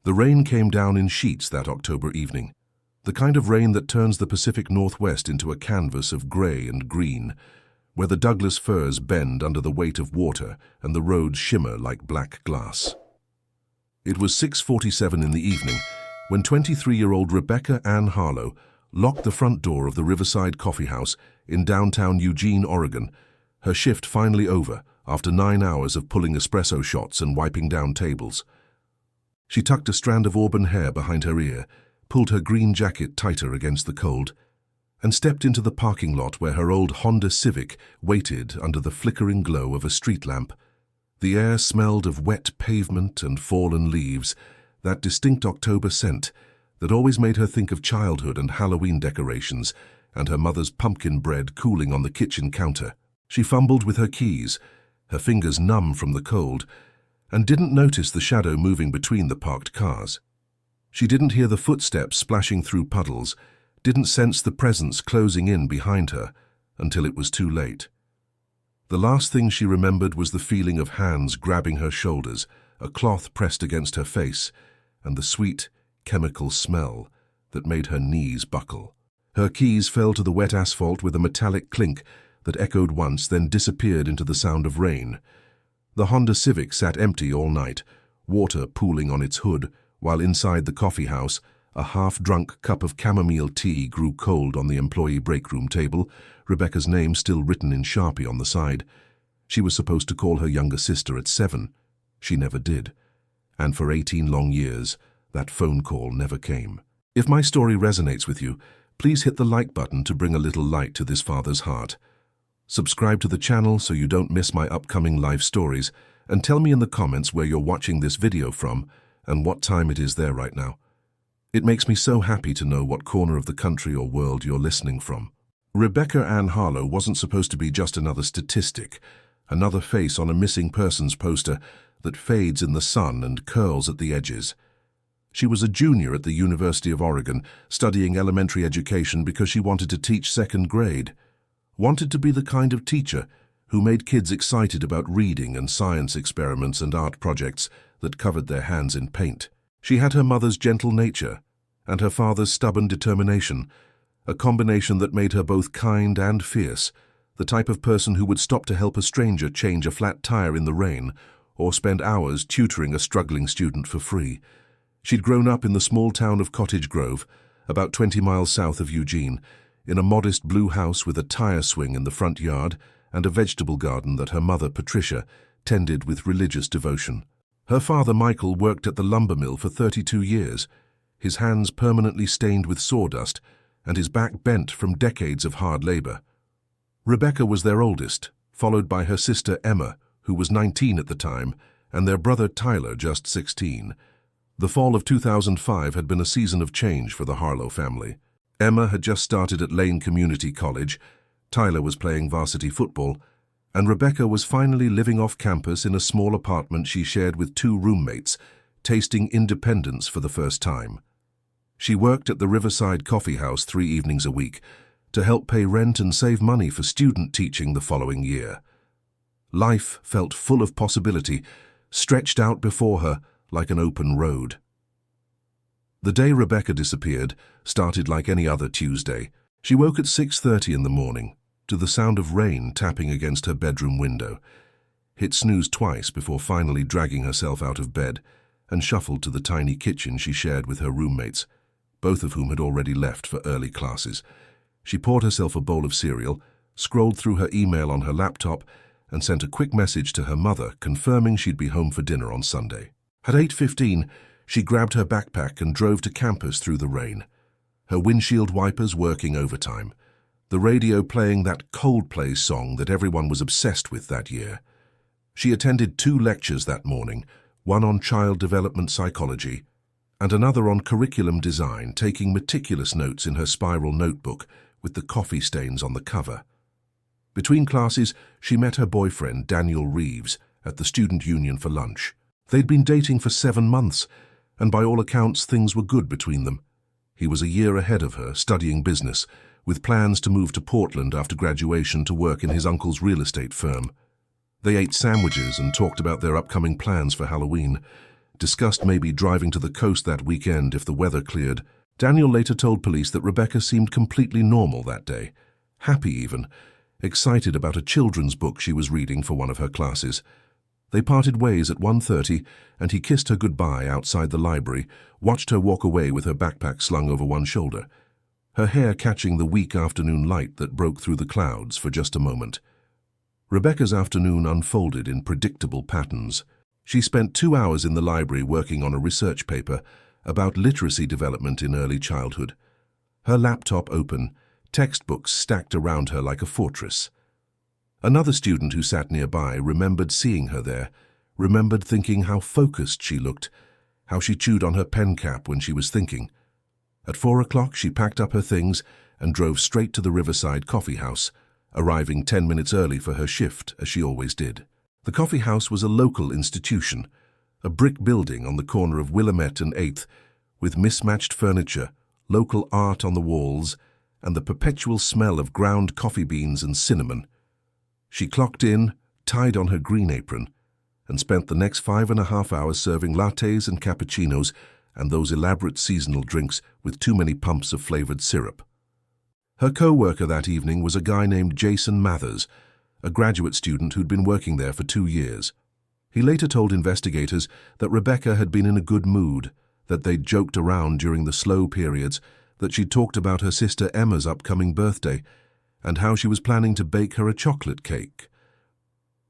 The rain came down in sheets that October evening, the kind of rain that turns the Pacific Northwest into a canvas of grey and green, where the Douglas firs bend under the weight of water and the roads shimmer like black glass. It was 6:47 in the evening when 23-year-old Rebecca Ann Harlow locked the front door of the Riverside Coffee House in downtown Eugene, Oregon, her shift finally over after 9 hours of pulling espresso shots and wiping down tables. She tucked a strand of auburn hair behind her ear, pulled her green jacket tighter against the cold, and stepped into the parking lot where her old Honda Civic waited under the flickering glow of a street lamp. The air smelled of wet pavement and fallen leaves, that distinct October scent that always made her think of childhood and Halloween decorations and her mother's pumpkin bread cooling on the kitchen counter. She fumbled with her keys, her fingers numb from the cold, and didn't notice the shadow moving between the parked cars. She didn't hear the footsteps splashing through puddles, didn't sense the presence closing in behind her until it was too late. The last thing she remembered was the feeling of hands grabbing her shoulders, a cloth pressed against her face, and the sweet, chemical smell that made her knees buckle. Her keys fell to the wet asphalt with a metallic clink that echoed once, then disappeared into the sound of rain. The Honda Civic sat empty all night, water pooling on its hood, while inside the coffee house, a half-drunk cup of chamomile tea grew cold on the employee break-room table, Rebecca's name still written in Sharpie on the side. She was supposed to call her younger sister at 7. She never did. And for 18 long years, that phone call never came. If my story resonates with you, please hit the like button to bring a little light to this father's heart. Subscribe to the channel so you don't miss my upcoming life stories, and tell me in the comments where you're watching this video from and what time it is there right now. It makes me so happy to know what corner of the country or world you're listening from. Rebecca Ann Harlow wasn't supposed to be just another statistic, another face on a missing persons poster that fades in the sun and curls at the edges. She was a junior at the University of Oregon, studying elementary education because she wanted to teach second grade. Wanted to be the kind of teacher who made kids excited about reading and science experiments and art projects that covered their hands in paint. She had her mother's gentle nature and her father's stubborn determination, a combination that made her both kind and fierce, the type of person who would stop to help a stranger change a flat tire in the rain or spend hours tutoring a struggling student for free. She'd grown up in the small town of Cottage Grove, about 20 miles south of Eugene, in a modest blue house with a tire swing in the front yard and a vegetable garden that her mother, Patricia, tended with religious devotion. Her father, Michael, worked at the lumber mill for 32 years, his hands permanently stained with sawdust and his back bent from decades of hard labor. Rebecca was their oldest, followed by her sister Emma, who was 19 at the time, and their brother Tyler, just 16. The fall of 2005 had been a season of change for the Harlow family. Emma had just started at Lane Community College, Tyler was playing varsity football, and Rebecca was finally living off campus in a small apartment she shared with 2 roommates, tasting independence for the first time. She worked at the Riverside Coffee House 3 evenings a week to help pay rent and save money for student teaching the following year. Life felt full of possibility, stretched out before her like an open road. The day Rebecca disappeared started like any other Tuesday. She woke at 6:30 in the morning to the sound of rain tapping against her bedroom window, hit snooze twice before finally dragging herself out of bed, and shuffled to the tiny kitchen she shared with her roommates, both of whom had already left for early classes. She poured herself a bowl of cereal, scrolled through her email on her laptop, and sent a quick message to her mother confirming she'd be home for dinner on Sunday. At 8:15, she grabbed her backpack and drove to campus through the rain, her windshield wipers working overtime, the radio playing that Coldplay song that everyone was obsessed with that year. She attended 2 lectures that morning, one on child development psychology and another on curriculum design, taking meticulous notes in her spiral notebook with the coffee stains on the cover. Between classes, she met her boyfriend, Daniel Reeves, at the Student Union for lunch. They'd been dating for 7 months, and by all accounts things were good between them. He was a year ahead of her, studying business, with plans to move to Portland after graduation to work in his uncle's real estate firm. They ate sandwiches and talked about their upcoming plans for Halloween. discussed maybe driving to the coast that weekend if the weather cleared. Daniel later told police that Rebecca seemed completely normal that day, happy even, excited about a children's book she was reading for one of her classes. They parted ways at 1:30, and he kissed her goodbye outside the library, watched her walk away with her backpack slung over one shoulder, her hair catching the weak afternoon light that broke through the clouds for just a moment. Rebecca's afternoon unfolded in predictable patterns. She spent 2 hours in the library working on a research paper about literacy development in early childhood. Her laptop open, textbooks stacked around her like a fortress. Another student who sat nearby remembered seeing her there, remembered thinking how focused she looked, how she chewed on her pen cap when she was thinking. At 4 o'clock, she packed up her things and drove straight to the Riverside Coffee House, arriving 10 minutes early for her shift, as she always did. The coffee house was a local institution, a brick building on the corner of Willamette and 8th, with mismatched furniture, local art on the walls, and the perpetual smell of ground coffee beans and cinnamon. She clocked in, tied on her green apron, and spent the next 5.5 hours serving lattes and cappuccinos and those elaborate seasonal drinks with too many pumps of flavored syrup. Her co-worker that evening was a guy named Jason Mathers, a graduate student who'd been working there for 2 years. He later told investigators that Rebecca had been in a good mood, that they'd joked around during the slow periods, that she'd talked about her sister Emma's upcoming birthday, and how she was planning to bake her a chocolate cake.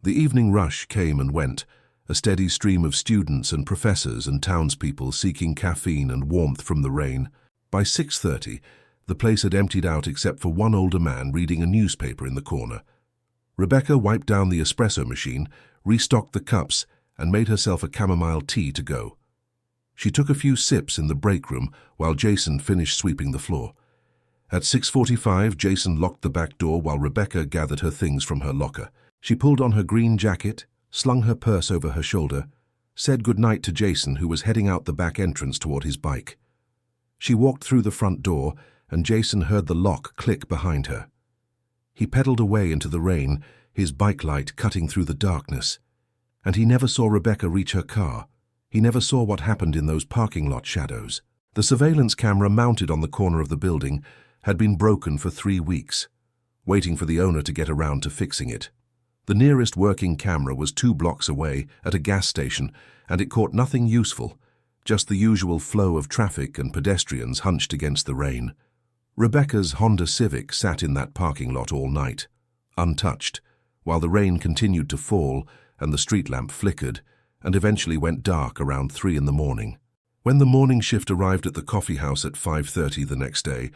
The evening rush came and went, a steady stream of students and professors and townspeople seeking caffeine and warmth from the rain. By 6:30, the place had emptied out except for one older man reading a newspaper in the corner. Rebecca wiped down the espresso machine, restocked the cups, and made herself a chamomile tea to go. She took a few sips in the break room while Jason finished sweeping the floor. At 6:45, Jason locked the back door while Rebecca gathered her things from her locker. She pulled on her green jacket, slung her purse over her shoulder, said goodnight to Jason, who was heading out the back entrance toward his bike. She walked through the front door, and Jason heard the lock click behind her. He pedaled away into the rain, his bike light cutting through the darkness. And he never saw Rebecca reach her car. He never saw what happened in those parking lot shadows. The surveillance camera mounted on the corner of the building had been broken for 3 weeks, waiting for the owner to get around to fixing it. The nearest working camera was 2 blocks away at a gas station, and it caught nothing useful, just the usual flow of traffic and pedestrians hunched against the rain. Rebecca's Honda Civic sat in that parking lot all night, untouched, while the rain continued to fall and the street lamp flickered and eventually went dark around 3 in the morning. When the morning shift arrived at the coffee house at 5:30 the next day,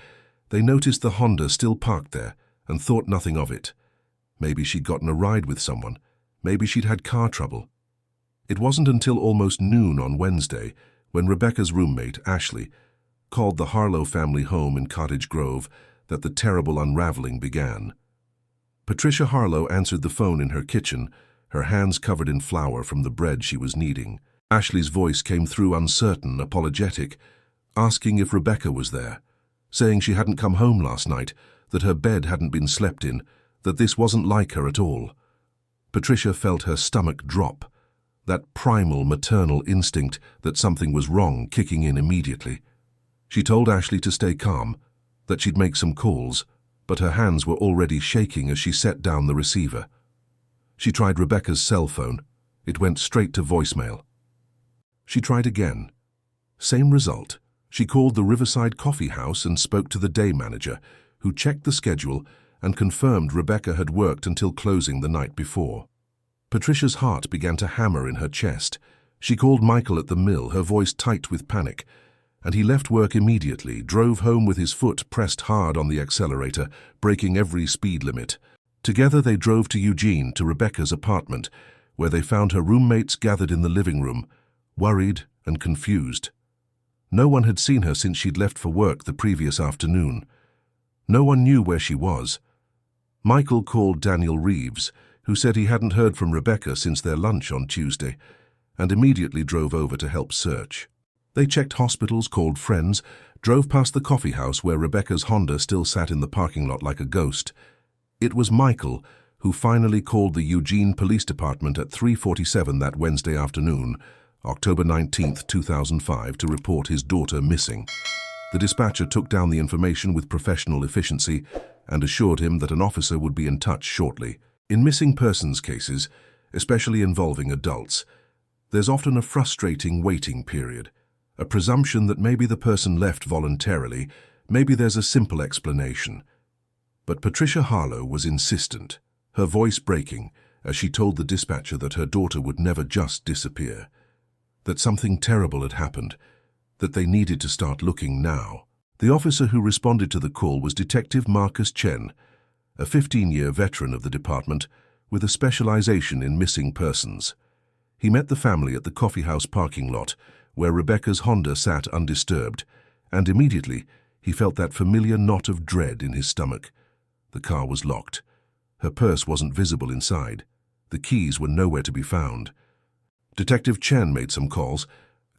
they noticed the Honda still parked there and thought nothing of it. Maybe she'd gotten a ride with someone. Maybe she'd had car trouble. It wasn't until almost noon on Wednesday when Rebecca's roommate, Ashley, called the Harlow family home in Cottage Grove that the terrible unraveling began. Patricia Harlow answered the phone in her kitchen, her hands covered in flour from the bread she was kneading. Ashley's voice came through uncertain, apologetic, asking if Rebecca was there, saying she hadn't come home last night, that her bed hadn't been slept in, that this wasn't like her at all. Patricia felt her stomach drop, that primal maternal instinct that something was wrong kicking in immediately. She told Ashley to stay calm, that she'd make some calls, but her hands were already shaking as she set down the receiver. She tried Rebecca's cell phone. It went straight to voicemail. She tried again. Same result. She called the Riverside Coffee House and spoke to the day manager, who checked the schedule and confirmed Rebecca had worked until closing the night before. Patricia's heart began to hammer in her chest. She called Michael at the mill, her voice tight with panic, and he left work immediately, drove home with his foot pressed hard on the accelerator, breaking every speed limit. Together they drove to Eugene, to Rebecca's apartment, where they found her roommates gathered in the living room, worried and confused. No one had seen her since she'd left for work the previous afternoon. No one knew where she was. Michael called Daniel Reeves, who said he hadn't heard from Rebecca since their lunch on Tuesday, and immediately drove over to help search. They checked hospitals, called friends, drove past the coffee house where Rebecca's Honda still sat in the parking lot like a ghost. It was Michael who finally called the Eugene Police Department at 3:47 that Wednesday afternoon, October 19, 2005, to report his daughter missing. The dispatcher took down the information with professional efficiency and assured him that an officer would be in touch shortly. In missing persons cases, especially involving adults, there's often a frustrating waiting period, a presumption that maybe the person left voluntarily, maybe there's a simple explanation. But Patricia Harlow was insistent, her voice breaking as she told the dispatcher that her daughter would never just disappear, that something terrible had happened, that they needed to start looking now. The officer who responded to the call was Detective Marcus Chen, a 15-year veteran of the department with a specialization in missing persons. He met the family at the coffeehouse parking lot where Rebecca's Honda sat undisturbed, and immediately he felt that familiar knot of dread in his stomach. The car was locked. Her purse wasn't visible inside. The keys were nowhere to be found. Detective Chen made some calls,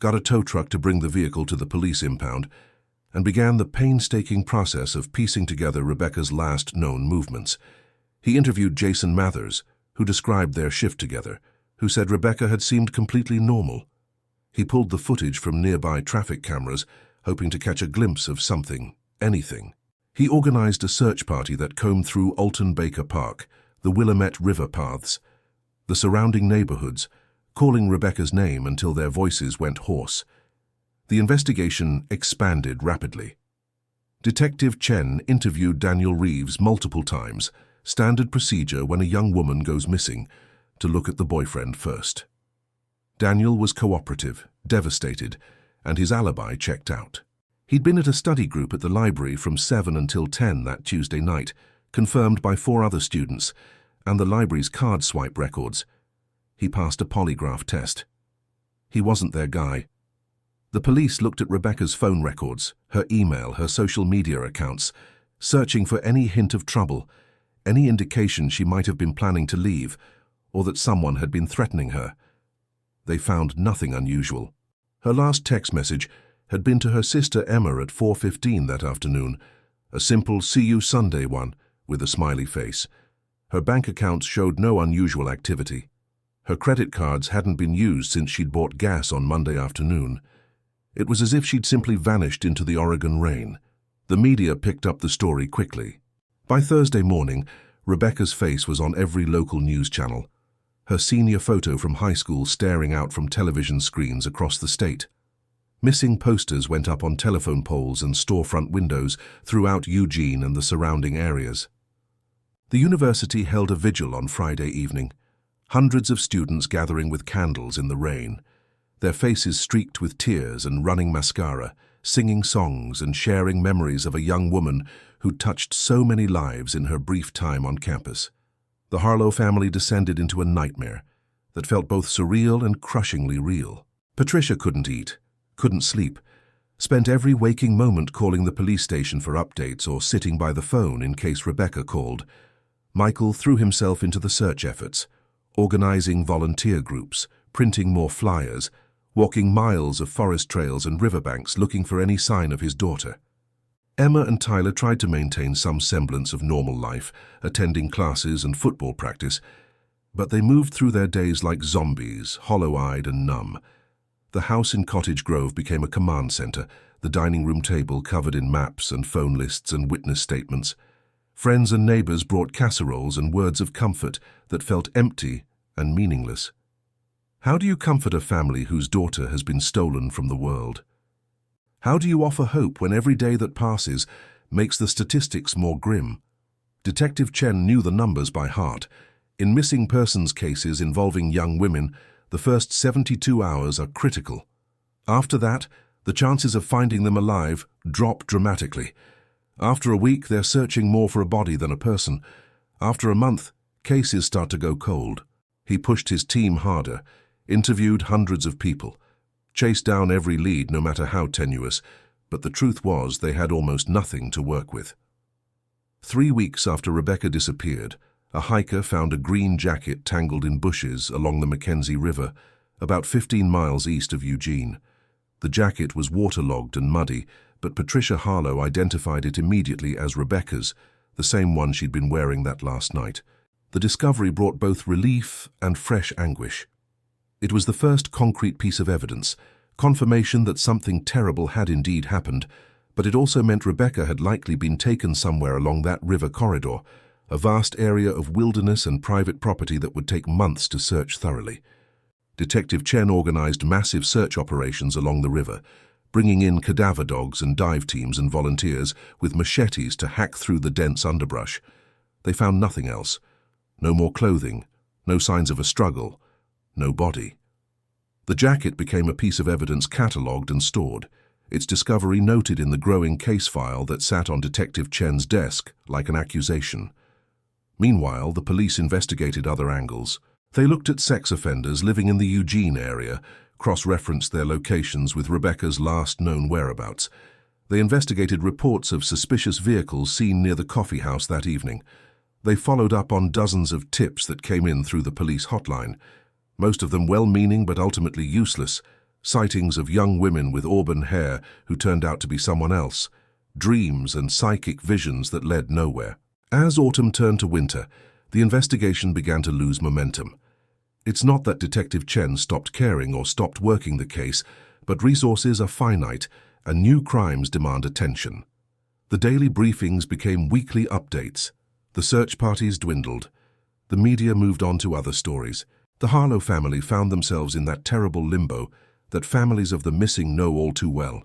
got a tow truck to bring the vehicle to the police impound, and began the painstaking process of piecing together Rebecca's last known movements. He interviewed Jason Mathers, who described their shift together, who said Rebecca had seemed completely normal. He pulled the footage from nearby traffic cameras, hoping to catch a glimpse of something, anything. He organized a search party that combed through Alton Baker Park, the Willamette River paths, the surrounding neighborhoods, calling Rebecca's name until their voices went hoarse. The investigation expanded rapidly. Detective Chen interviewed Daniel Reeves multiple times, standard procedure when a young woman goes missing, to look at the boyfriend first. Daniel was cooperative, devastated, and his alibi checked out. He'd been at a study group at the library from 7 until 10 that Tuesday night, confirmed by 4 other students, and the library's card swipe records. He passed a polygraph test. He wasn't their guy. The police looked at Rebecca's phone records, her email, her social media accounts, searching for any hint of trouble, any indication she might have been planning to leave, or that someone had been threatening her. They found nothing unusual. Her last text message had been to her sister Emma at 4:15 that afternoon, a simple "see you Sunday" one, with a smiley face. Her bank accounts showed no unusual activity. Her credit cards hadn't been used since she'd bought gas on Monday afternoon. It was as if she'd simply vanished into the Oregon rain. The media picked up the story quickly. By Thursday morning, Rebecca's face was on every local news channel, her senior photo from high school staring out from television screens across the state. Missing posters went up on telephone poles and storefront windows throughout Eugene and the surrounding areas. The university held a vigil on Friday evening, hundreds of students gathering with candles in the rain, their faces streaked with tears and running mascara, singing songs and sharing memories of a young woman who touched so many lives in her brief time on campus. The Harlow family descended into a nightmare that felt both surreal and crushingly real. Patricia couldn't eat, couldn't sleep, spent every waking moment calling the police station for updates or sitting by the phone in case Rebecca called. Michael threw himself into the search efforts, organizing volunteer groups, printing more flyers, walking miles of forest trails and riverbanks looking for any sign of his daughter. Emma and Tyler tried to maintain some semblance of normal life, attending classes and football practice, but they moved through their days like zombies, hollow-eyed and numb. The house in Cottage Grove became a command center, the dining room table covered in maps and phone lists and witness statements. Friends and neighbors brought casseroles and words of comfort that felt empty and meaningless. How do you comfort a family whose daughter has been stolen from the world? How do you offer hope when every day that passes makes the statistics more grim? Detective Chen knew the numbers by heart. In missing persons cases involving young women, the first 72 hours are critical. After that, the chances of finding them alive drop dramatically. After a week, they're searching more for a body than a person. After a month, cases start to go cold. He pushed his team harder, interviewed hundreds of people, chased down every lead no matter how tenuous, but the truth was they had almost nothing to work with. 3 weeks after Rebecca disappeared, a hiker found a green jacket tangled in bushes along the Mackenzie River, about 15 miles east of Eugene. The jacket was waterlogged and muddy, but Patricia Harlow identified it immediately as Rebecca's, the same one she'd been wearing that last night. The discovery brought both relief and fresh anguish. It was the first concrete piece of evidence, confirmation that something terrible had indeed happened, but it also meant Rebecca had likely been taken somewhere along that river corridor, a vast area of wilderness and private property that would take months to search thoroughly. Detective Chen organized massive search operations along the river, bringing in cadaver dogs and dive teams and volunteers with machetes to hack through the dense underbrush. They found nothing else. No more clothing, no signs of a struggle, no body. The jacket became a piece of evidence catalogued and stored, its discovery noted in the growing case file that sat on Detective Chen's desk like an accusation. Meanwhile, the police investigated other angles. They looked at sex offenders living in the Eugene area, cross-referenced their locations with Rebecca's last known whereabouts. They investigated reports of suspicious vehicles seen near the coffee house that evening. They followed up on dozens of tips that came in through the police hotline, most of them well-meaning but ultimately useless, sightings of young women with auburn hair who turned out to be someone else, dreams and psychic visions that led nowhere. As autumn turned to winter, the investigation began to lose momentum. It's not that Detective Chen stopped caring or stopped working the case, but resources are finite and new crimes demand attention. The daily briefings became weekly updates. The search parties dwindled. The media moved on to other stories. The Harlow family found themselves in that terrible limbo that families of the missing know all too well.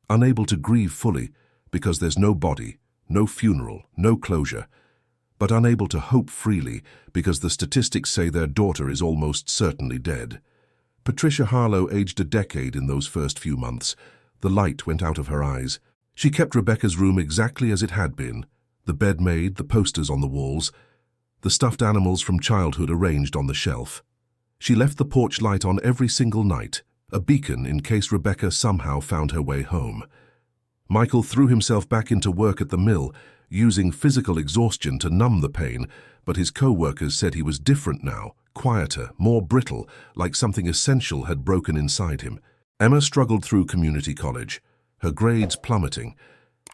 Unable to grieve fully because there's no body, no funeral, no closure, but unable to hope freely because the statistics say their daughter is almost certainly dead. Patricia Harlow aged a decade in those first few months. The light went out of her eyes. She kept Rebecca's room exactly as it had been, the bed made, the posters on the walls, the stuffed animals from childhood arranged on the shelf. She left the porch light on every single night, a beacon in case Rebecca somehow found her way home. Michael threw himself back into work at the mill, using physical exhaustion to numb the pain, but his co-workers said he was different now, quieter, more brittle, like something essential had broken inside him. Emma struggled through community college, her grades plummeting,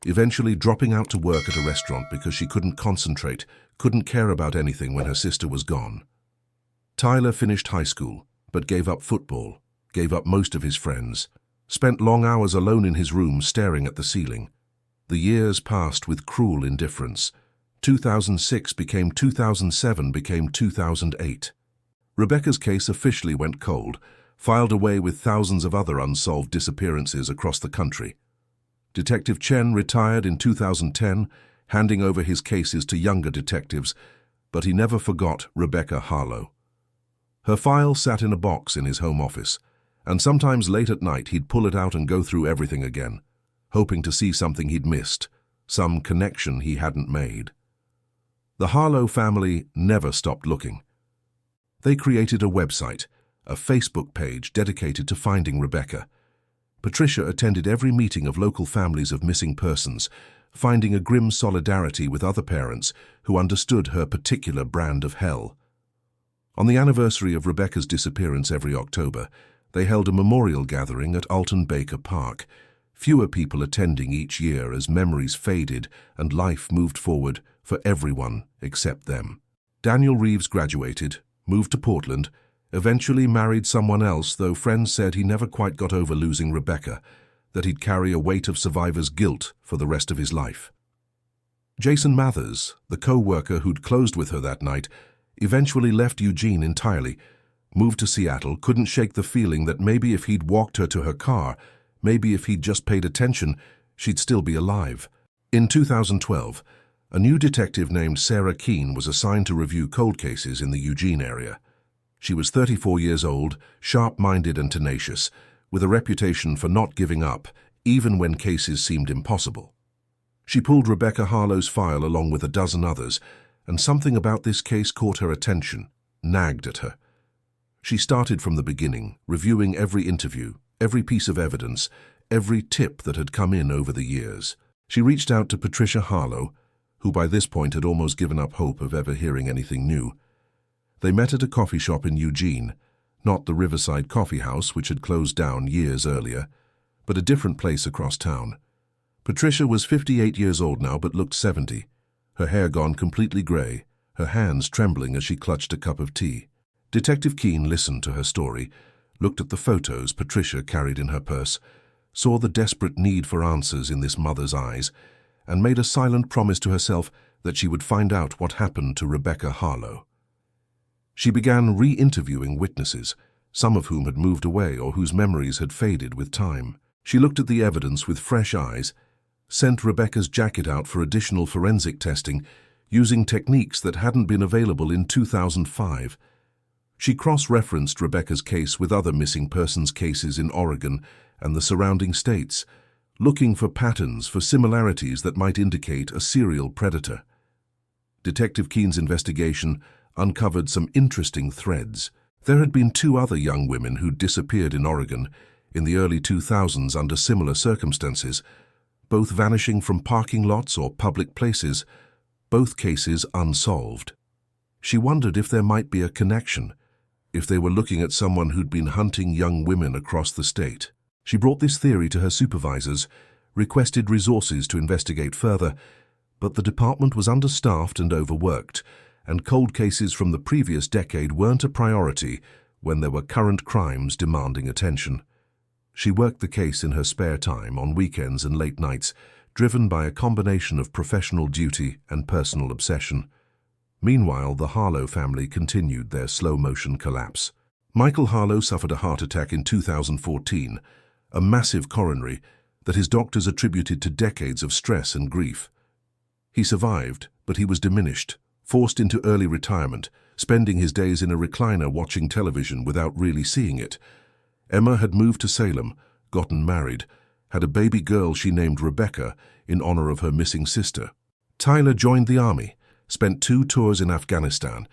eventually dropping out to work at a restaurant because she couldn't concentrate, couldn't care about anything when her sister was gone. Tyler finished high school, but gave up football, gave up most of his friends, spent long hours alone in his room staring at the ceiling. The years passed with cruel indifference. 2006 became 2007 became 2008. Rebecca's case officially went cold, filed away with thousands of other unsolved disappearances across the country. Detective Chen retired in 2010, handing over his cases to younger detectives, but he never forgot Rebecca Harlow. Her file sat in a box in his home office, and sometimes late at night he'd pull it out and go through everything again, hoping to see something he'd missed, some connection he hadn't made. The Harlow family never stopped looking. They created a website, a Facebook page dedicated to finding Rebecca. Patricia attended every meeting of local families of missing persons, finding a grim solidarity with other parents who understood her particular brand of hell. On the anniversary of Rebecca's disappearance every October, they held a memorial gathering at Alton Baker Park, fewer people attending each year as memories faded and life moved forward for everyone except them. Daniel Reeves graduated, moved to Portland, eventually married someone else, though friends said he never quite got over losing Rebecca, that he'd carry a weight of survivor's guilt for the rest of his life. Jason Mathers, the co-worker who'd closed with her that night, eventually left Eugene entirely, moved to Seattle, couldn't shake the feeling that maybe if he'd walked her to her car, maybe if he'd just paid attention, she'd still be alive. In 2012, a new detective named Sarah Keene was assigned to review cold cases in the Eugene area. She was 34 years old, sharp-minded and tenacious, with a reputation for not giving up, even when cases seemed impossible. She pulled Rebecca Harlow's file along with a dozen others, and something about this case caught her attention, nagged at her. She started from the beginning, reviewing every interview, every piece of evidence, every tip that had come in over the years. She reached out to Patricia Harlow, who by this point had almost given up hope of ever hearing anything new. They met at a coffee shop in Eugene, not the Riverside Coffee House, which had closed down years earlier, but a different place across town. Patricia was 58 years old now, but looked 70, her hair gone completely gray, her hands trembling as she clutched a cup of tea. Detective Keene listened to her story, looked at the photos Patricia carried in her purse, saw the desperate need for answers in this mother's eyes, and made a silent promise to herself that she would find out what happened to Rebecca Harlow. She began re-interviewing witnesses, some of whom had moved away or whose memories had faded with time. She looked at the evidence with fresh eyes, sent Rebecca's jacket out for additional forensic testing using techniques that hadn't been available in 2005. She cross-referenced Rebecca's case with other missing persons cases in Oregon and the surrounding states, looking for patterns, for similarities that might indicate a serial predator. Detective Keene's investigation uncovered some interesting threads. There had been 2 other young women who'd disappeared in Oregon in the early 2000s under similar circumstances, both vanishing from parking lots or public places, both cases unsolved. She wondered if there might be a connection, if they were looking at someone who'd been hunting young women across the state. She brought this theory to her supervisors, requested resources to investigate further, but the department was understaffed and overworked, and cold cases from the previous decade weren't a priority when there were current crimes demanding attention. She worked the case in her spare time, on weekends and late nights, driven by a combination of professional duty and personal obsession. Meanwhile, the Harlow family continued their slow-motion collapse. Michael Harlow suffered a heart attack in 2014, a massive coronary that his doctors attributed to decades of stress and grief. He survived, but he was diminished, forced into early retirement, spending his days in a recliner watching television without really seeing it. Emma had moved to Salem, gotten married, had a baby girl she named Rebecca in honor of her missing sister. Tyler joined the army, spent 2 tours in Afghanistan,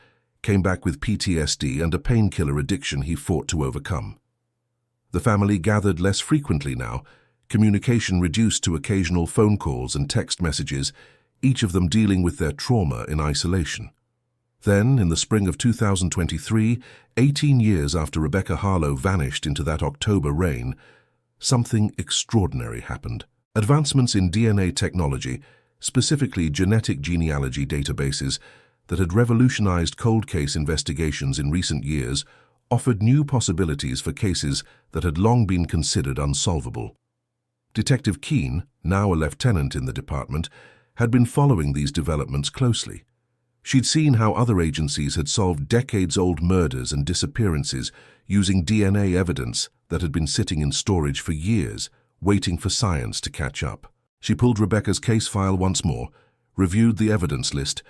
came back with PTSD and a painkiller addiction he fought to overcome. The family gathered less frequently now, communication reduced to occasional phone calls and text messages, each of them dealing with their trauma in isolation. Then, in the spring of 2023, 18 years after Rebecca Harlow vanished into that October rain, something extraordinary happened. Advancements in DNA technology, specifically genetic genealogy databases that had revolutionized cold case investigations in recent years, offered new possibilities for cases that had long been considered unsolvable. Detective Keene, now a lieutenant in the department, had been following these developments closely. She'd seen how other agencies had solved decades-old murders and disappearances using DNA evidence that had been sitting in storage for years, waiting for science to catch up. She pulled Rebecca's case file once more, reviewed the evidence list,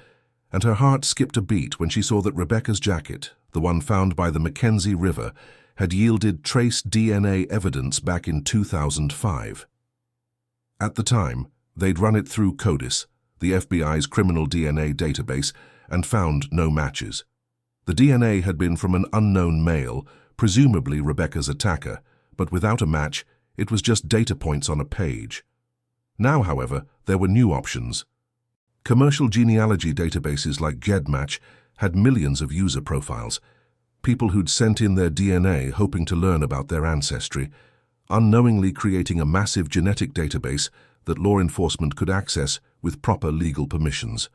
and her heart skipped a beat when she saw that Rebecca's jacket, the one found by the Mackenzie River, had yielded trace DNA evidence back in 2005. At the time, they'd run it through CODIS, the FBI's criminal DNA database, and found no matches. The DNA had been from an unknown male, presumably Rebecca's attacker, but without a match, it was just data points on a page. Now, however, there were new options. Commercial genealogy databases like GEDmatch had millions of user profiles, people who'd sent in their DNA hoping to learn about their ancestry, unknowingly creating a massive genetic database that law enforcement could access with proper legal permissions.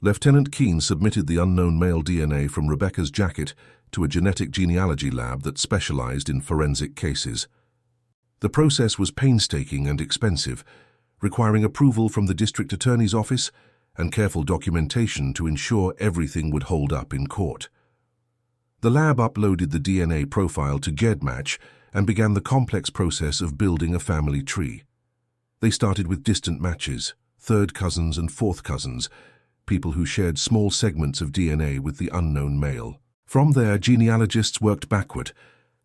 Lieutenant Keene submitted the unknown male DNA from Rebecca's jacket to a genetic genealogy lab that specialized in forensic cases. The process was painstaking and expensive, requiring approval from the district attorney's office and careful documentation to ensure everything would hold up in court. The lab uploaded the DNA profile to GEDmatch and began the complex process of building a family tree. They started with distant matches, third cousins and fourth cousins, people who shared small segments of DNA with the unknown male. From there, genealogists worked backward,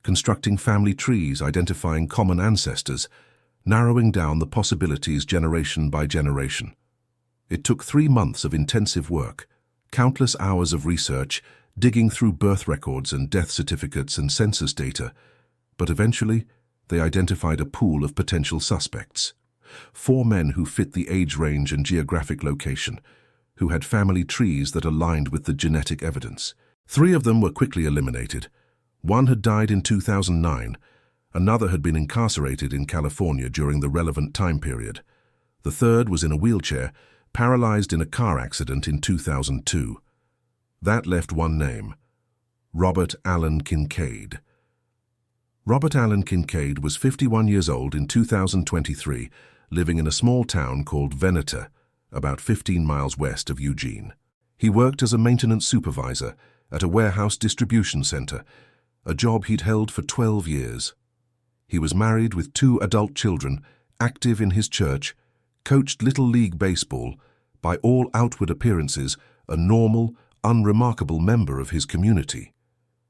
constructing family trees, identifying common ancestors, narrowing down the possibilities generation by generation. It took 3 months of intensive work, countless hours of research, digging through birth records and death certificates and census data, but eventually they identified a pool of potential suspects. 4 men who fit the age range and geographic location, who had family trees that aligned with the genetic evidence. 3 of them were quickly eliminated. 1 had died in 2009, another had been incarcerated in California during the relevant time period. The third was in a wheelchair, paralyzed in a car accident in 2002. That left 1 name, Robert Allen Kincaid. Robert Allen Kincaid was 51 years old in 2023, living in a small town called Veneta, about 15 miles west of Eugene. He worked as a maintenance supervisor at a warehouse distribution center, a job he'd held for 12 years. He was married with 2 adult children, active in his church, coached Little League baseball, by all outward appearances, a normal, unremarkable member of his community.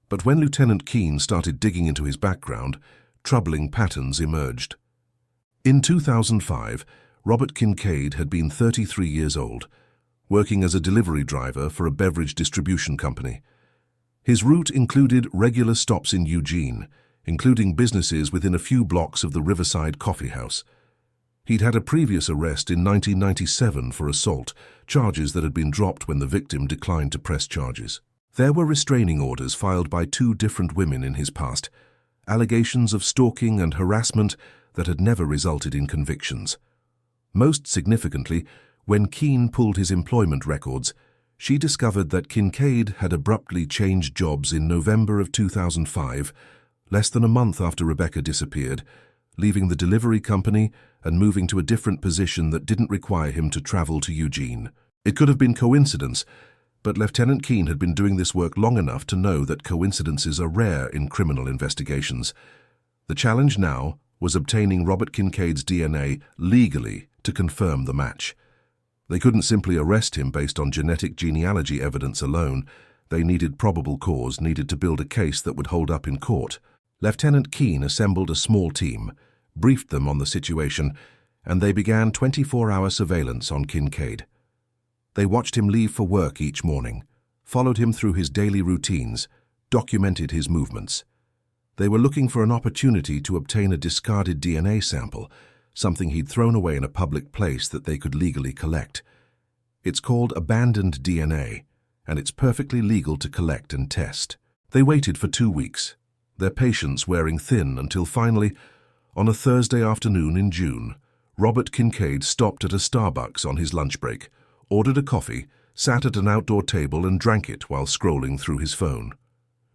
But when Lieutenant Keene started digging into his background, troubling patterns emerged. In 2005, Robert Kincaid had been 33 years old, working as a delivery driver for a beverage distribution company. His route included regular stops in Eugene, including businesses within a few blocks of the Riverside Coffee House. He'd had a previous arrest in 1997 for assault, charges that had been dropped when the victim declined to press charges. There were restraining orders filed by 2 different women in his past, allegations of stalking and harassment that had never resulted in convictions. Most significantly, when Keene pulled his employment records, she discovered that Kincaid had abruptly changed jobs in November of 2005, less than a month after Rebecca disappeared, leaving the delivery company and moving to a different position that didn't require him to travel to Eugene. It could have been coincidence, but Lieutenant Keene had been doing this work long enough to know that coincidences are rare in criminal investigations. The challenge now was obtaining Robert Kincaid's DNA legally to confirm the match. They couldn't simply arrest him based on genetic genealogy evidence alone. They needed probable cause, needed to build a case that would hold up in court. Lieutenant Keene assembled a small team, briefed them on the situation, and they began 24-hour surveillance on Kincaid. They watched him leave for work each morning, followed him through his daily routines, documented his movements. They were looking for an opportunity to obtain a discarded DNA sample, something he'd thrown away in a public place that they could legally collect. It's called abandoned DNA, and it's perfectly legal to collect and test. They waited for 2 weeks, their patience wearing thin until finally, on a Thursday afternoon in June, Robert Kincaid stopped at a Starbucks on his lunch break, ordered a coffee, sat at an outdoor table and drank it while scrolling through his phone.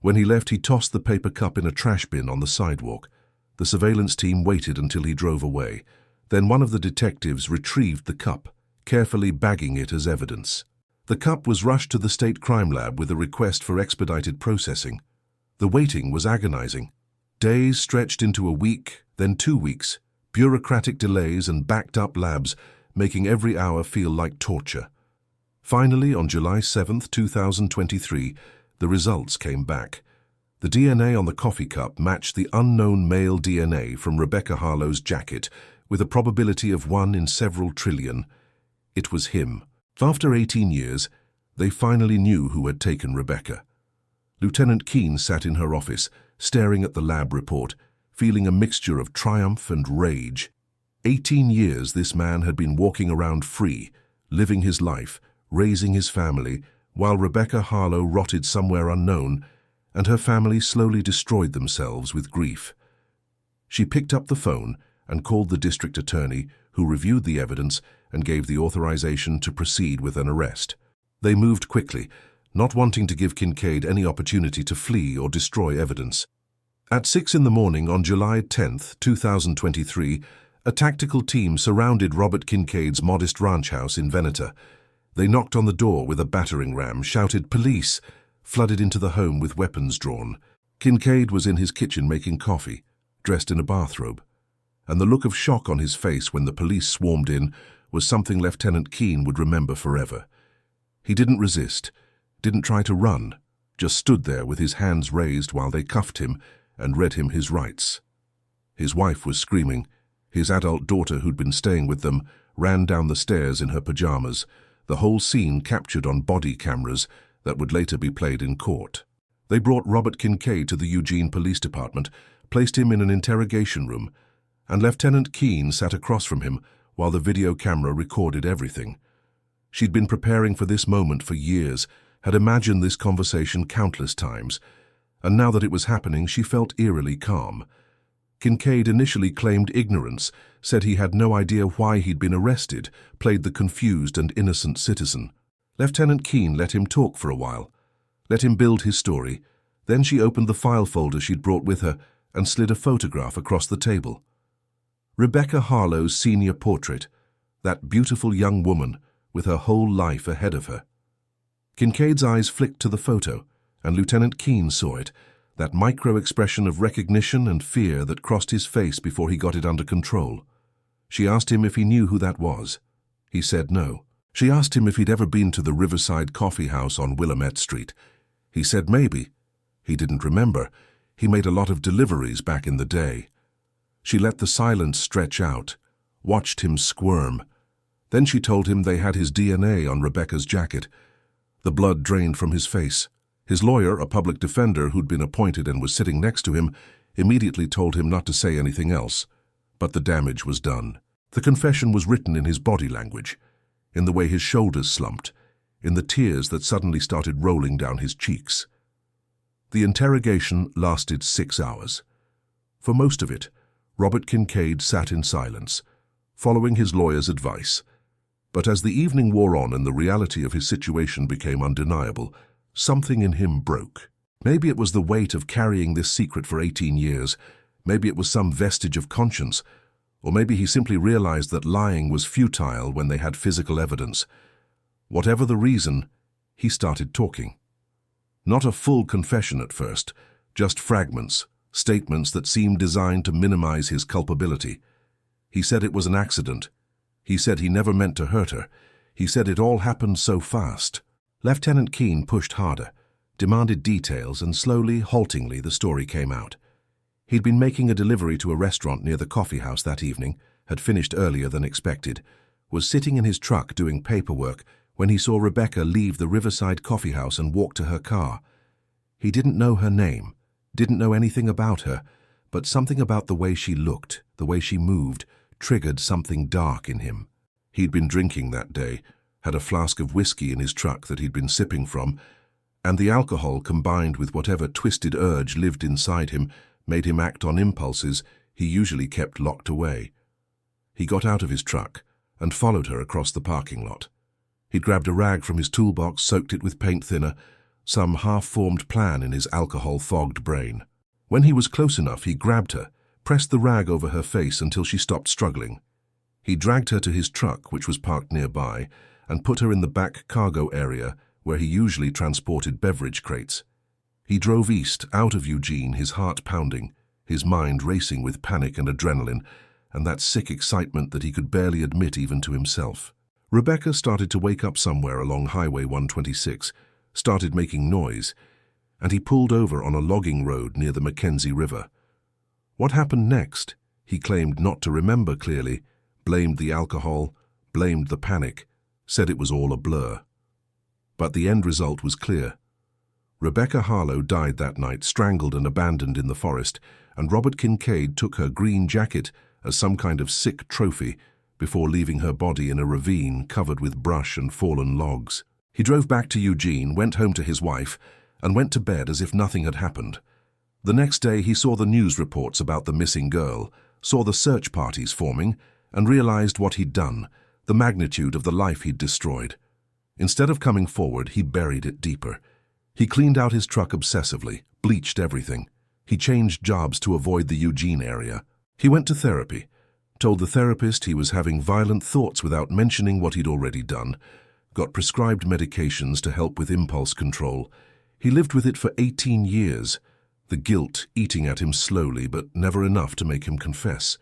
When he left, he tossed the paper cup in a trash bin on the sidewalk. The surveillance team waited until he drove away. Then one of the detectives retrieved the cup, carefully bagging it as evidence. The cup was rushed to the state crime lab with a request for expedited processing. The waiting was agonizing. Days stretched into a week, then 2 weeks, bureaucratic delays and backed-up labs, making every hour feel like torture. Finally, on July 7, 2023, the results came back. The DNA on the coffee cup matched the unknown male DNA from Rebecca Harlow's jacket, with a probability of 1 in several trillion. It was him. After 18 years, they finally knew who had taken Rebecca. Lieutenant Keene sat in her office, staring at the lab report, feeling a mixture of triumph and rage. 18 years this man had been walking around free, living his life, raising his family, while Rebecca Harlow rotted somewhere unknown, and her family slowly destroyed themselves with grief. She picked up the phone and called the district attorney, who reviewed the evidence and gave the authorization to proceed with an arrest. They moved quickly, not wanting to give Kincaid any opportunity to flee or destroy evidence. At 6 in the morning on July 10, 2023, a tactical team surrounded Robert Kincaid's modest ranch house in Veneta. They knocked on the door with a battering ram, shouted "Police!" flooded into the home with weapons drawn. Kincaid was in his kitchen making coffee, dressed in a bathrobe, and the look of shock on his face when the police swarmed in was something Lieutenant Keene would remember forever. He didn't resist, didn't try to run, just stood there with his hands raised while they cuffed him and read him his rights. His wife was screaming. His adult daughter, who'd been staying with them, ran down the stairs in her pajamas, the whole scene captured on body cameras that would later be played in court. They brought Robert Kincaid to the Eugene Police Department, placed him in an interrogation room, and Lieutenant Keene sat across from him while the video camera recorded everything. She'd been preparing for this moment for years, had imagined this conversation countless times, and now that it was happening, she felt eerily calm. Kincaid initially claimed ignorance, said he had no idea why he'd been arrested, played the confused and innocent citizen. Lieutenant Keene let him talk for a while, let him build his story, Then she opened the file folder she'd brought with her and slid a photograph across the table. Rebecca Harlow's senior portrait, that beautiful young woman with her whole life ahead of her. Kincaid's eyes flicked to the photo, and Lieutenant Keene saw it, that micro-expression of recognition and fear that crossed his face before he got it under control. She asked him if he knew who that was. He said no. She asked him if he'd ever been to the Riverside Coffee House on Willamette Street. He said maybe. He didn't remember. He made a lot of deliveries back in the day. She let the silence stretch out, watched him squirm. Then she told him they had his DNA on Rebecca's jacket. The blood drained from his face. His lawyer, a public defender who'd been appointed and was sitting next to him, immediately told him not to say anything else. But the damage was done. The confession was written in his body language, in the way his shoulders slumped, in the tears that suddenly started rolling down his cheeks. The interrogation lasted 6 hours. For most of it, Robert Kincaid sat in silence, following his lawyer's advice. But as the evening wore on and the reality of his situation became undeniable, something in him broke. Maybe it was the weight of carrying this secret for 18 years, maybe it was some vestige of conscience, or maybe he simply realized that lying was futile when they had physical evidence. Whatever the reason, he started talking. Not a full confession at first, just fragments, statements that seemed designed to minimize his culpability. He said it was an accident. He said he never meant to hurt her. He said it all happened so fast. Lieutenant Keene pushed harder, demanded details, and slowly, haltingly, the story came out. He'd been making a delivery to a restaurant near the coffee house that evening, had finished earlier than expected, was sitting in his truck doing paperwork when he saw Rebecca leave the Riverside Coffee House and walk to her car. He didn't know her name, didn't know anything about her, but something about the way she looked, the way she moved, triggered something dark in him. He'd been drinking that day, had a flask of whiskey in his truck that he'd been sipping from, and the alcohol combined with whatever twisted urge lived inside him made him act on impulses he usually kept locked away. He got out of his truck and followed her across the parking lot. He'd grabbed a rag from his toolbox, soaked it with paint thinner, some half-formed plan in his alcohol-fogged brain. When he was close enough, he grabbed her, pressed the rag over her face until she stopped struggling. He dragged her to his truck, which was parked nearby, and put her in the back cargo area where he usually transported beverage crates. He drove east, out of Eugene, his heart pounding, his mind racing with panic and adrenaline, and that sick excitement that he could barely admit even to himself. Rebecca started to wake up somewhere along Highway 126, started making noise, and he pulled over on a logging road near the Mackenzie River. What happened next? He claimed not to remember clearly, blamed the alcohol, blamed the panic, said it was all a blur. But the end result was clear. Rebecca Harlow died that night, strangled and abandoned in the forest, and Robert Kincaid took her green jacket as some kind of sick trophy before leaving her body in a ravine covered with brush and fallen logs. He drove back to Eugene, went home to his wife, and went to bed as if nothing had happened. The next day he saw the news reports about the missing girl, saw the search parties forming, and realized what he'd done, the magnitude of the life he'd destroyed. Instead of coming forward, he buried it deeper. He cleaned out his truck obsessively, bleached everything. He changed jobs to avoid the Eugene area. He went to therapy, told the therapist he was having violent thoughts without mentioning what he'd already done, got prescribed medications to help with impulse control. He lived with it for 18 years, the guilt eating at him slowly but never enough to make him confess.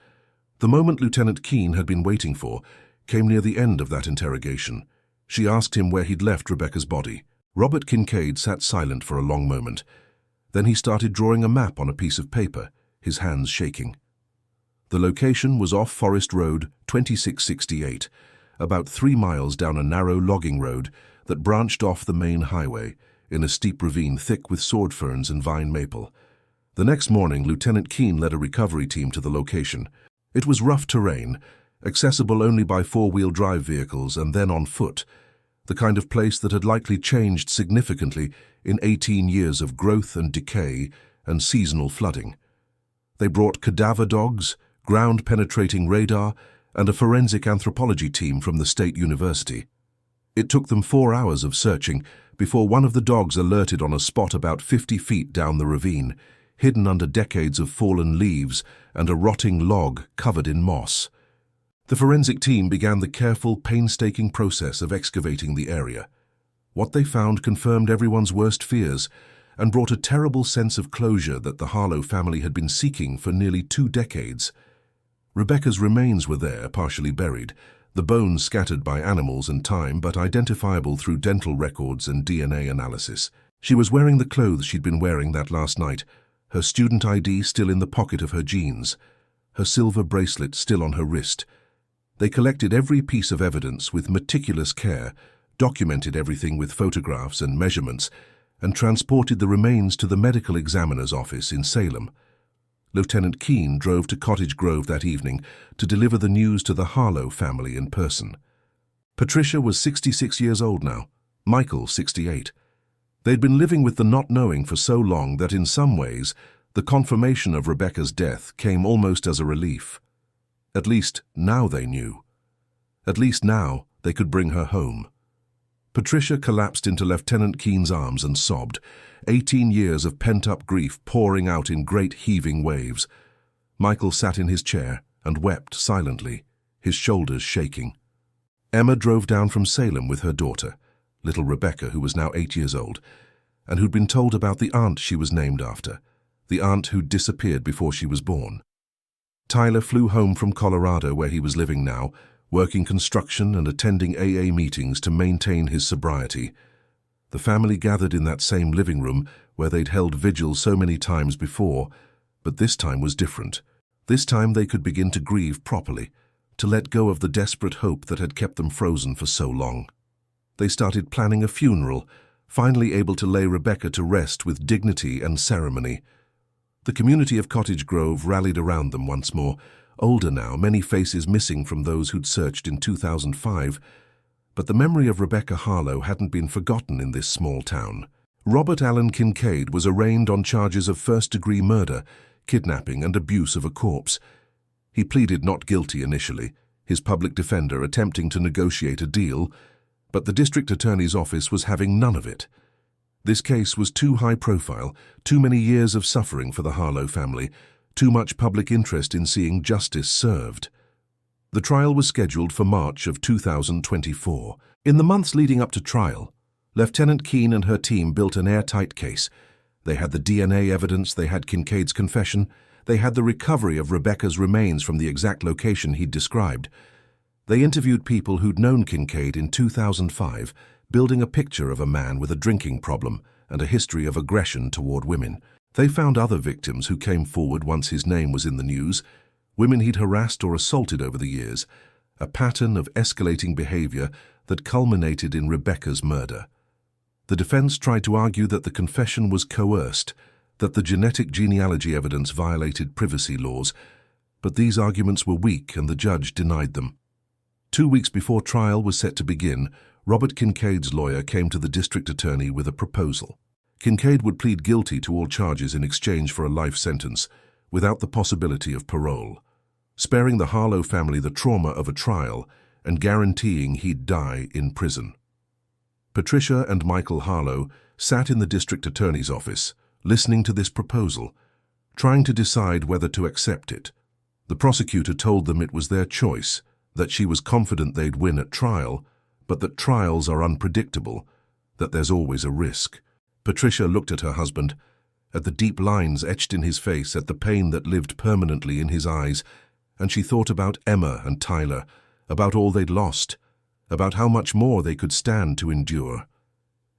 The moment Lieutenant Keene had been waiting for came near the end of that interrogation. She asked him where he'd left Rebecca's body. Robert Kincaid sat silent for a long moment. Then he started drawing a map on a piece of paper, his hands shaking. The location was off Forest Road 2668, about 3 miles down a narrow logging road that branched off the main highway in a steep ravine thick with sword ferns and vine maple. The next morning, Lieutenant Keene led a recovery team to the location. It was rough terrain, accessible only by 4-wheel drive vehicles and then on foot, the kind of place that had likely changed significantly in 18 years of growth and decay and seasonal flooding. They brought cadaver dogs, ground-penetrating radar, and a forensic anthropology team from the State University. It took them 4 hours of searching, before one of the dogs alerted on a spot about 50 feet down the ravine, hidden under decades of fallen leaves and a rotting log covered in moss. The forensic team began the careful, painstaking process of excavating the area. What they found confirmed everyone's worst fears and brought a terrible sense of closure that the Harlow family had been seeking for nearly 2 decades. Rebecca's remains were there, partially buried, the bones scattered by animals and time but identifiable through dental records and DNA analysis. She was wearing the clothes she'd been wearing that last night, her student ID still in the pocket of her jeans, her silver bracelet still on her wrist. They collected every piece of evidence with meticulous care, documented everything with photographs and measurements, and transported the remains to the medical examiner's office in Salem. Lieutenant Keene drove to Cottage Grove that evening to deliver the news to the Harlow family in person. Patricia was 66 years old now, Michael 68. They'd been living with the not knowing for so long that in some ways the confirmation of Rebecca's death came almost as a relief. At least now they knew. At least now they could bring her home. Patricia collapsed into Lieutenant Keene's arms and sobbed, 18 years of pent-up grief pouring out in great heaving waves. Michael sat in his chair and wept silently, his shoulders shaking. Emma drove down from Salem with her daughter, little Rebecca, who was now 8 years old, and who'd been told about the aunt she was named after, the aunt who'd disappeared before she was born. Tyler flew home from Colorado, where he was living now, working construction and attending AA meetings to maintain his sobriety. The family gathered in that same living room where they'd held vigil so many times before, but this time was different. This time they could begin to grieve properly, to let go of the desperate hope that had kept them frozen for so long. They started planning a funeral, finally able to lay Rebecca to rest with dignity and ceremony. The community of Cottage Grove rallied around them once more, older now, many faces missing from those who'd searched in 2005, but the memory of Rebecca Harlow hadn't been forgotten in this small town. Robert Allen Kincaid was arraigned on charges of first-degree murder, kidnapping and abuse of a corpse. He pleaded not guilty initially, his public defender attempting to negotiate a deal, but the district attorney's office was having none of it. This case was too high profile, too many years of suffering for the Harlow family, too much public interest in seeing justice served. The trial was scheduled for March of 2024. In the months leading up to trial, Lieutenant Keene and her team built an airtight case. They had the DNA evidence, they had Kincaid's confession, they had the recovery of Rebecca's remains from the exact location he'd described. They interviewed people who'd known Kincaid in 2005, building a picture of a man with a drinking problem and a history of aggression toward women. They found other victims who came forward once his name was in the news, women he'd harassed or assaulted over the years, a pattern of escalating behavior that culminated in Rebecca's murder. The defense tried to argue that the confession was coerced, that the genetic genealogy evidence violated privacy laws, but these arguments were weak and the judge denied them. 2 weeks before trial was set to begin, Robert Kincaid's lawyer came to the district attorney with a proposal. Kincaid would plead guilty to all charges in exchange for a life sentence, without the possibility of parole, sparing the Harlow family the trauma of a trial and guaranteeing he'd die in prison. Patricia and Michael Harlow sat in the district attorney's office, listening to this proposal, trying to decide whether to accept it. The prosecutor told them it was their choice, that she was confident they'd win at trial, but that trials are unpredictable, that there's always a risk. Patricia looked at her husband, at the deep lines etched in his face, at the pain that lived permanently in his eyes, and she thought about Emma and Tyler, about all they'd lost, about how much more they could stand to endure.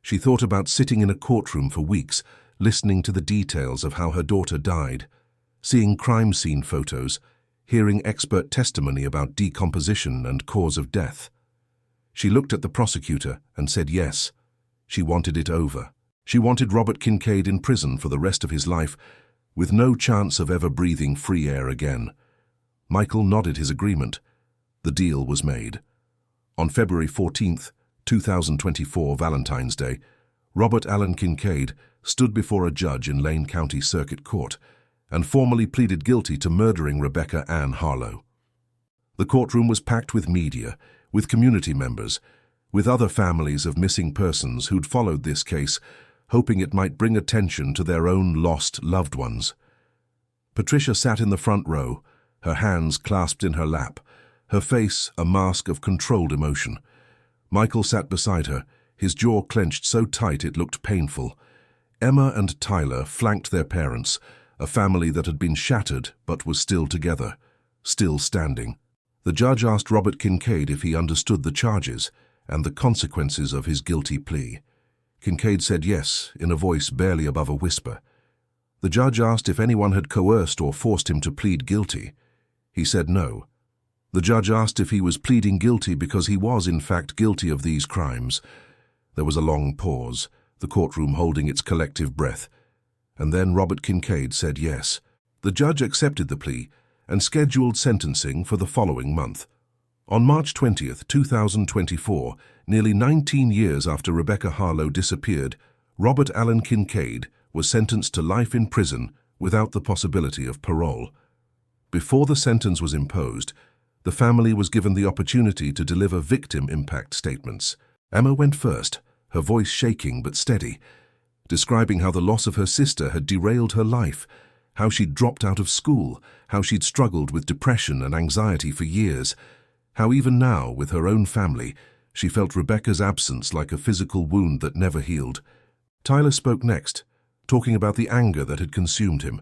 She thought about sitting in a courtroom for weeks, listening to the details of how her daughter died, seeing crime scene photos, hearing expert testimony about decomposition and cause of death. She looked at the prosecutor and said yes. She wanted it over. She wanted Robert Kincaid in prison for the rest of his life, with no chance of ever breathing free air again. Michael nodded his agreement. The deal was made. On February 14th, 2024, Valentine's Day, Robert Allen Kincaid stood before a judge in Lane County Circuit Court and formally pleaded guilty to murdering Rebecca Ann Harlow. The courtroom was packed with media, with community members, with other families of missing persons who'd followed this case, hoping it might bring attention to their own lost loved ones. Patricia sat in the front row, her hands clasped in her lap, her face a mask of controlled emotion. Michael sat beside her, his jaw clenched so tight it looked painful. Emma and Tyler flanked their parents, a family that had been shattered but was still together, still standing. The judge asked Robert Kincaid if he understood the charges and the consequences of his guilty plea. Kincaid said yes, in a voice barely above a whisper. The judge asked if anyone had coerced or forced him to plead guilty. He said no. The judge asked if he was pleading guilty because he was in fact guilty of these crimes. There was a long pause, the courtroom holding its collective breath. And then Robert Kincaid said yes. The judge accepted the plea and scheduled sentencing for the following month. On March 20th, 2024, nearly 19 years after Rebecca Harlow disappeared, Robert Allen Kincaid was sentenced to life in prison without the possibility of parole. Before the sentence was imposed, the family was given the opportunity to deliver victim impact statements. Emma went first, her voice shaking but steady, describing how the loss of her sister had derailed her life, how she'd dropped out of school, how she'd struggled with depression and anxiety for years, how even now, with her own family, she felt Rebecca's absence like a physical wound that never healed. Tyler spoke next, talking about the anger that had consumed him,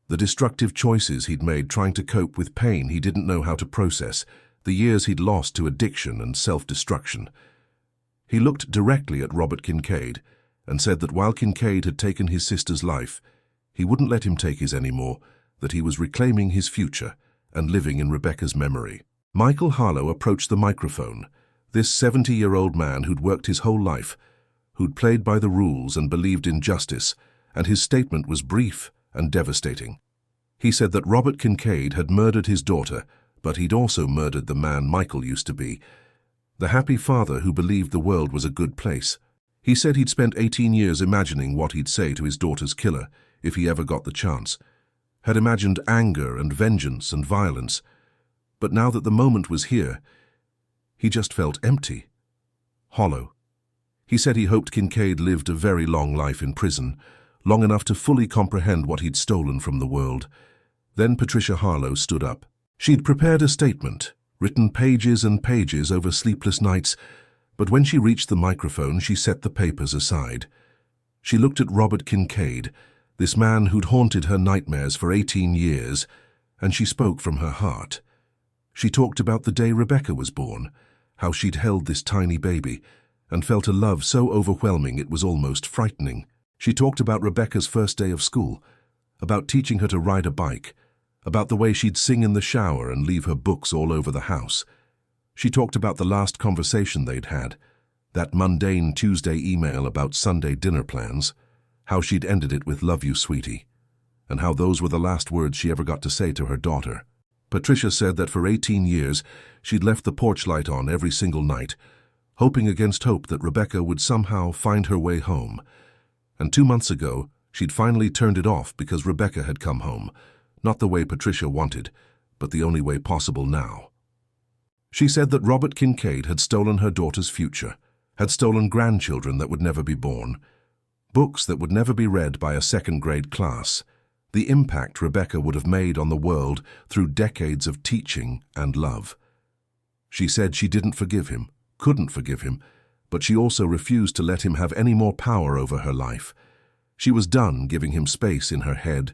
the destructive choices he'd made trying to cope with pain he didn't know how to process, the years he'd lost to addiction and self-destruction. He looked directly at Robert Kincaid and said that while Kincaid had taken his sister's life, he wouldn't let him take his anymore, that he was reclaiming his future and living in Rebecca's memory. Michael Harlow approached the microphone, this 70-year-old man who'd worked his whole life, who'd played by the rules and believed in justice, and his statement was brief and devastating. He said that Robert Kincaid had murdered his daughter, but he'd also murdered the man Michael used to be, the happy father who believed the world was a good place. He said he'd spent 18 years imagining what he'd say to his daughter's killer if he ever got the chance, had imagined anger and vengeance and violence, but now that the moment was here, he just felt empty, hollow. He said he hoped Kincaid lived a very long life in prison, long enough to fully comprehend what he'd stolen from the world. Then Patricia Harlow stood up. She'd prepared a statement, written pages and pages over sleepless nights, but when she reached the microphone, she set the papers aside. She looked at Robert Kincaid, this man who'd haunted her nightmares for 18 years, and she spoke from her heart. She talked about the day Rebecca was born, how she'd held this tiny baby, and felt a love so overwhelming it was almost frightening. She talked about Rebecca's first day of school, about teaching her to ride a bike, about the way she'd sing in the shower and leave her books all over the house. She talked about the last conversation they'd had, that mundane Tuesday email about Sunday dinner plans, how she'd ended it with "love you, sweetie," and how those were the last words she ever got to say to her daughter. Patricia said that for 18 years she'd left the porch light on every single night, hoping against hope that Rebecca would somehow find her way home. And 2 months ago, she'd finally turned it off because Rebecca had come home, not the way Patricia wanted, but the only way possible now. She said that Robert Kincaid had stolen her daughter's future, had stolen grandchildren that would never be born, books that would never be read by a second-grade class, the impact Rebecca would have made on the world through decades of teaching and love. She said she didn't forgive him, couldn't forgive him, but she also refused to let him have any more power over her life. She was done giving him space in her head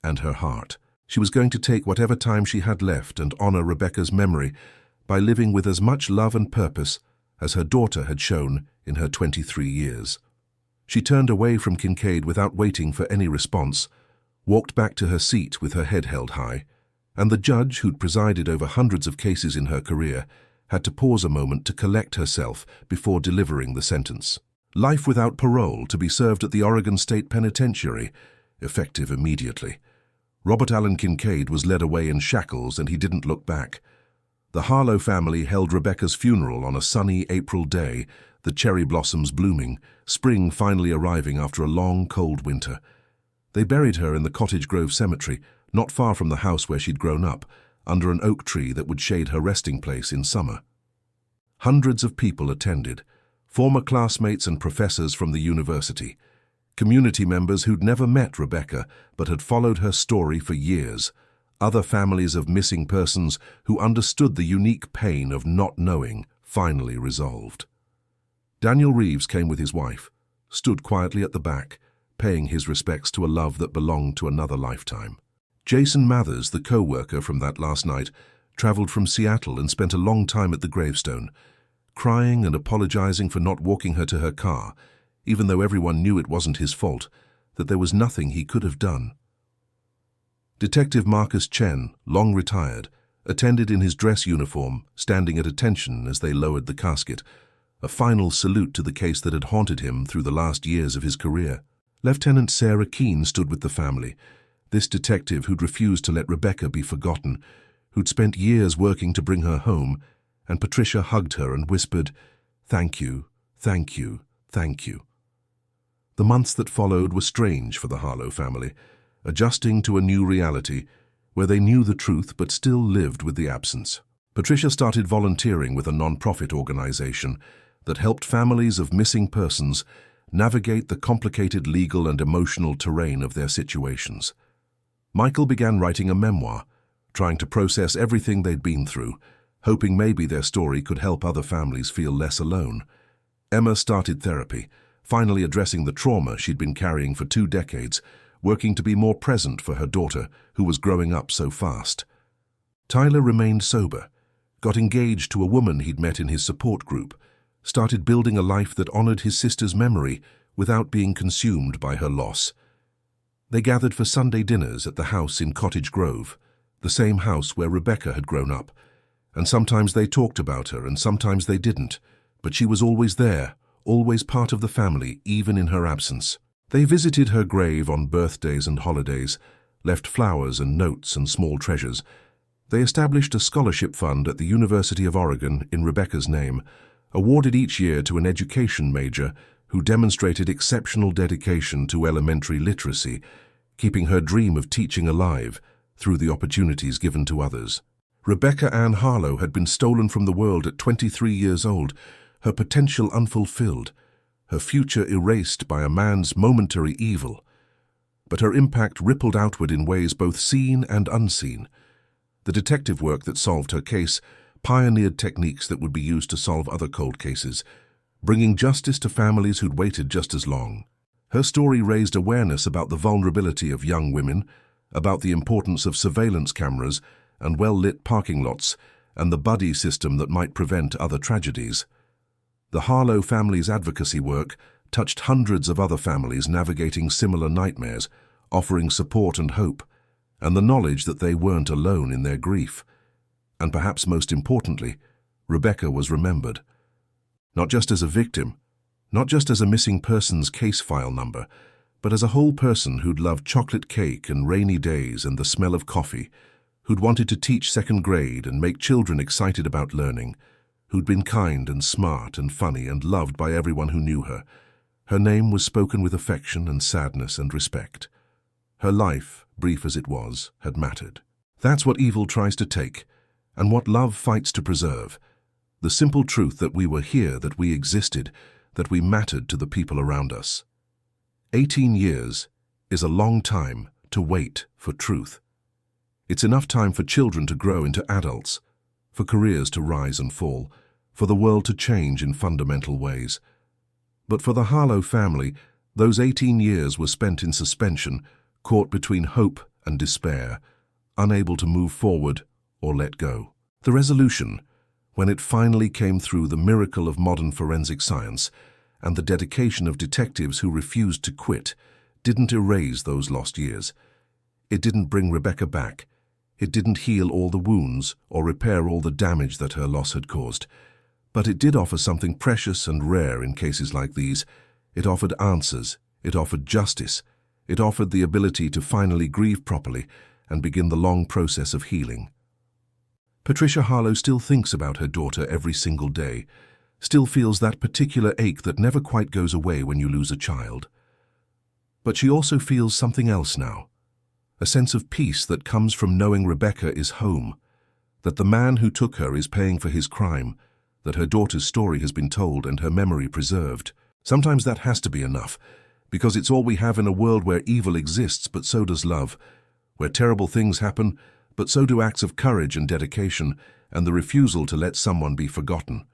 and her heart. She was going to take whatever time she had left and honor Rebecca's memory by living with as much love and purpose as her daughter had shown in her 23 years. She turned away from Kincaid without waiting for any response, walked back to her seat with her head held high, and the judge, who'd presided over hundreds of cases in her career, had to pause a moment to collect herself before delivering the sentence. Life without parole to be served at the Oregon State Penitentiary, effective immediately. Robert Allen Kincaid was led away in shackles and he didn't look back. The Harlow family held Rebecca's funeral on a sunny April day, the cherry blossoms blooming, spring finally arriving after a long, cold winter. They buried her in the Cottage Grove Cemetery, not far from the house where she'd grown up, under an oak tree that would shade her resting place in summer. Hundreds of people attended, former classmates and professors from the university, community members who'd never met Rebecca but had followed her story for years, other families of missing persons who understood the unique pain of not knowing finally resolved. Daniel Reeves came with his wife, stood quietly at the back, paying his respects to a love that belonged to another lifetime. Jason Mathers, the co-worker from that last night, traveled from Seattle and spent a long time at the gravestone, crying and apologizing for not walking her to her car, even though everyone knew it wasn't his fault, that there was nothing he could have done. Detective Marcus Chen, long retired, attended in his dress uniform, standing at attention as they lowered the casket, a final salute to the case that had haunted him through the last years of his career. Lieutenant Sarah Keene stood with the family, this detective who'd refused to let Rebecca be forgotten, who'd spent years working to bring her home, and Patricia hugged her and whispered, "Thank you, thank you, thank you." The months that followed were strange for the Harlow family, adjusting to a new reality where they knew the truth but still lived with the absence. Patricia started volunteering with a non-profit organization that helped families of missing persons navigate the complicated legal and emotional terrain of their situations. Michael began writing a memoir, trying to process everything they'd been through, hoping maybe their story could help other families feel less alone. Emma started therapy, finally addressing the trauma she'd been carrying for 2 decades, working to be more present for her daughter, who was growing up so fast. Tyler remained sober, got engaged to a woman he'd met in his support group, started building a life that honored his sister's memory without being consumed by her loss. They gathered for Sunday dinners at the house in Cottage Grove, the same house where Rebecca had grown up, and sometimes they talked about her and sometimes they didn't, but she was always there, always part of the family, even in her absence. They visited her grave on birthdays and holidays, left flowers and notes and small treasures. They established a scholarship fund at the University of Oregon in Rebecca's name, awarded each year to an education major who demonstrated exceptional dedication to elementary literacy, keeping her dream of teaching alive through the opportunities given to others. Rebecca Ann Harlow had been stolen from the world at 23 years old, her potential unfulfilled, her future erased by a man's momentary evil. But her impact rippled outward in ways both seen and unseen. The detective work that solved her case pioneered techniques that would be used to solve other cold cases, bringing justice to families who'd waited just as long. Her story raised awareness about the vulnerability of young women, about the importance of surveillance cameras and well-lit parking lots, and the buddy system that might prevent other tragedies. The Harlow family's advocacy work touched hundreds of other families navigating similar nightmares, offering support and hope, and the knowledge that they weren't alone in their grief. And perhaps most importantly, Rebecca was remembered. Not just as a victim, not just as a missing persons case file number, but as a whole person who'd loved chocolate cake and rainy days and the smell of coffee, who'd wanted to teach second grade and make children excited about learning, who'd been kind and smart and funny and loved by everyone who knew her. Her name was spoken with affection and sadness and respect. Her life, brief as it was, had mattered. That's what evil tries to take, and what love fights to preserve. The simple truth that we were here, that we existed, that we mattered to the people around us. 18 years is a long time to wait for truth. It's enough time for children to grow into adults, for careers to rise and fall, for the world to change in fundamental ways. But for the Harlow family, those 18 years were spent in suspension, caught between hope and despair, unable to move forward or let go. The resolution, when it finally came through the miracle of modern forensic science and the dedication of detectives who refused to quit, didn't erase those lost years. It didn't bring Rebecca back. It didn't heal all the wounds or repair all the damage that her loss had caused. But it did offer something precious and rare in cases like these. It offered answers. It offered justice. It offered the ability to finally grieve properly and begin the long process of healing. Patricia Harlow still thinks about her daughter every single day, still feels that particular ache that never quite goes away when you lose a child. But she also feels something else now, a sense of peace that comes from knowing Rebecca is home, that the man who took her is paying for his crime, that her daughter's story has been told and her memory preserved. Sometimes that has to be enough, because it's all we have in a world where evil exists, but so does love, where terrible things happen, but so do acts of courage and dedication, and the refusal to let someone be forgotten.